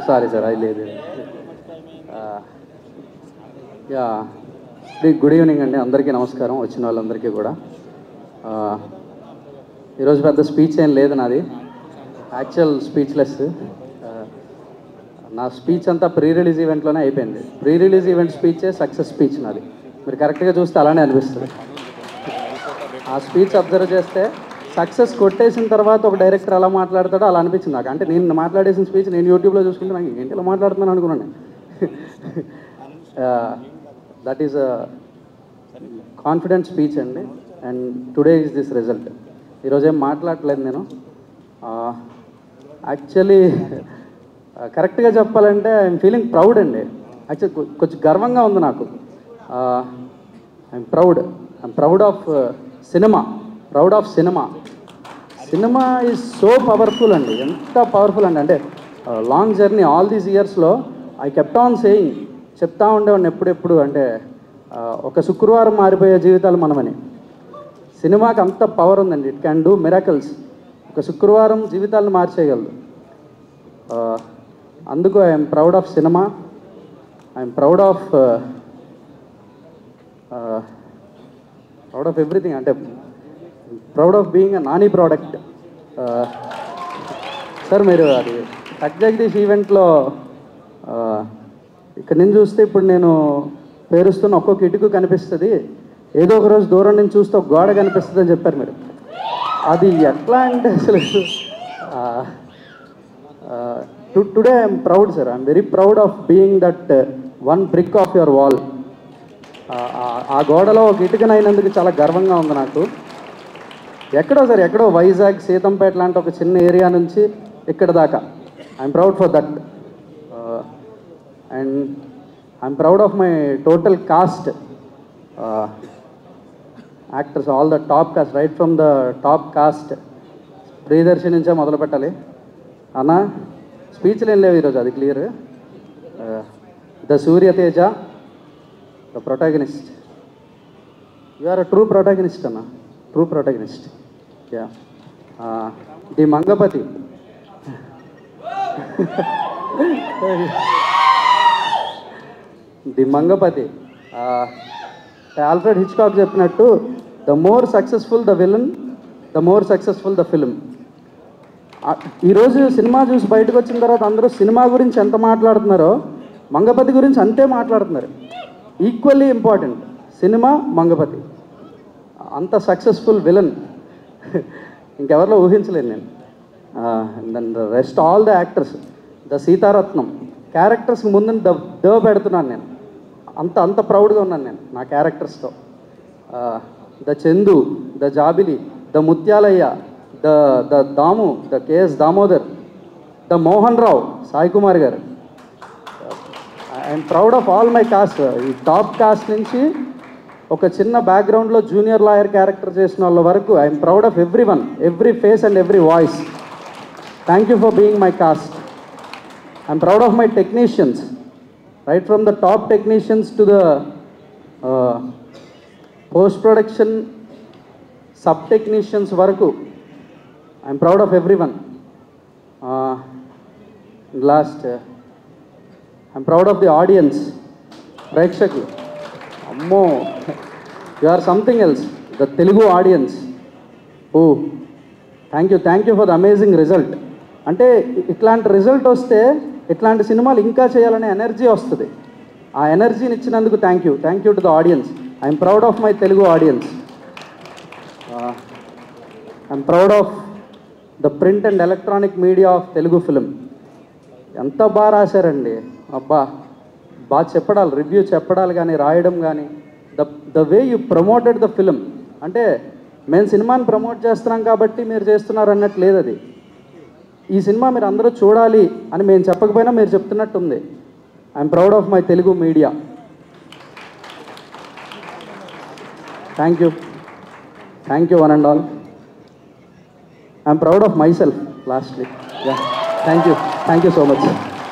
Sorry sir, అది లేదు. Yeah, good evening అండి, అందరికీ నమస్కారం, వచ్చిన వాళ్ళందరికీ కూడా. ఈరోజు పెద్ద స్పీచ్ ఏం లేదు నాది, యాక్చువల్ స్పీచ్లెస్. నా స్పీచ్ అంతా ప్రీ రిలీజ్ ఈవెంట్లోనే అయిపోయింది. ప్రీ రిలీజ్ ఈవెంట్ స్పీచే సక్సెస్ స్పీచ్ నాది. మీరు కరెక్ట్గా చూస్తే అలానే అనిపిస్తుంది. ఆ స్పీచ్ అబ్జర్వ్ చేస్తే సక్సెస్ కొట్టేసిన తర్వాత ఒక డైరెక్టర్ అలా మాట్లాడతాడో అలా అనిపించింది నాకు. అంటే నేను మాట్లాడేసిన స్పీచ్ నేను యూట్యూబ్లో చూసుకుంటే నాకు ఏంటి ఇలా మాట్లాడుతున్నాను అనుకున్నాను. That is a confident speech అండి. And today is this result. ఈరోజు ఏం మాట్లాడలేదు నేను. యాక్చువల్లీ కరెక్ట్గా చెప్పాలంటే ఐఎమ్ ఫీలింగ్ ప్రౌడ్ అండి. యాక్చువల్లీ కొంచెం గర్వంగా ఉంది నాకు. I'm proud of cinema. Cinema is so powerful అండి. ఎంత పవర్ఫుల్ అండి అంటే లాంగ్ జర్నీ ఆల్ దీస్ ఇయర్స్లో ఐ కెప్ట్ ఆన్ సేయింగ్, చెప్తా ఉండేవాడిని ఎప్పుడెప్పుడు అంటే ఒక శుక్రవారం మారిపోయే జీవితాలు మనమని. సినిమాకి అంత పవర్ ఉందండి. It can do miracles. ఒక శుక్రవారం జీవితాలను మార్చేయగలదు. అందుకు I'm proud of cinema. I'm proud of everything. అంటే proud of being a Nani product. Sir మీరు అది టక్ జగదీష్ ఈవెంట్లో ఇక్కడ నుంచి చూస్తే ఇప్పుడు నేను పేరుస్తున్న ఒక్కొక్క ఇటుకు కనిపిస్తుంది, ఏదో ఒక రోజు దూరం నుంచి చూస్తే ఒక గోడ కనిపిస్తుంది అని చెప్పారు మీరు. అది ఎట్లా అంటే అసలు today I'm proud sir. I'm very proud of being that one brick of your wall. ఆ గోడలో ఒక ఇటుకనైనందుకు చాలా గర్వంగా ఉంది నాకు. ఎక్కడో వైజాగ్ సీతంపేట లాంటి ఒక చిన్న ఏరియా నుంచి ఇక్కడ దాకా I'm proud for that. And I'm proud of my total cast, actors, all the top cast, right from the top cast. Priyadarshi నుంచే మొదలు పెట్టాలి అన్న. స్పీచ్లు ఏం లేవు ఈరోజు, అది clear. The Suryateja, the protagonist. You are a true protagonist అన్న, true protagonist. Yeah. The Mangapathi. The Mangapathi. Alfred Hitchcock చెప్పినట్టు the more successful the villain, the more successful the film. ఈరోజు సినిమా చూసి బయటకు వచ్చిన తర్వాత అందరూ సినిమా గురించి ఎంత మాట్లాడుతున్నారో మంగపతి గురించి అంతే మాట్లాడుతున్నారు. Equally important cinema, Mangapathi. అంత సక్సెస్ఫుల్ విలన్ ఇంకెవరిలో ఊహించలేను నేను. Then the rest all the actors, the Seetharatnam క్యారెక్టర్స్కి ముందు ద పెడుతున్నాను నేను. అంత ప్రౌడ్గా ఉన్నాను నేను నా క్యారెక్టర్స్తో. The Chandu, the Jabili, the Mutyalayya, the Damu, the KS Damodar, the Mohan Rao, Sai Kumar గారు. I'm proud of all my cast. ఈ టాప్ కాస్ట్ నుంచి ఒక చిన్న బ్యాక్గ్రౌండ్లో జూనియర్ లాయర్ క్యారెక్టర్ చేసిన వాళ్ళ వరకు I'm proud of every one, every face and every voice. Thank you for being my cast. I'm proud of my technicians, right from the top technicians to the post production sub technicians వరకు. I'm proud of every one. Last I'm proud of the audience, ప్రేక్షకులు. అమ్మో, you are something else, the Telugu audience. Oh thank you for the amazing result. అంటే ఇట్లాంటి result వస్తే ఇట్లాంటి సినిమాలు ఇంకా చేయాలనే ఎనర్జీ వస్తుంది. ఆ ఎనర్జీని ఇచ్చినందుకు thank you to the audience. I'm proud of my Telugu audience. I'm proud of the print and electronic media of Telugu film. ఎంత బాగా రాశారండి, అబ్బా, బాగా చెప్పడాలి, రివ్యూ చెప్పడాలి కానీ రాయడం కానీ, the way you promoted the film. అంటే మేము సినిమాని ప్రమోట్ చేస్తున్నాం కాబట్టి మీరు చేస్తున్నారు అన్నట్టు లేదు. అది ఈ సినిమా మీరు అందరూ చూడాలి అని మేము చెప్పకపోయినా మీరు చెప్తున్నట్టు ఉంది. I'm proud of my Telugu media. Thank you one and all. I'm proud of my self lastly. Yeah, thank you so much.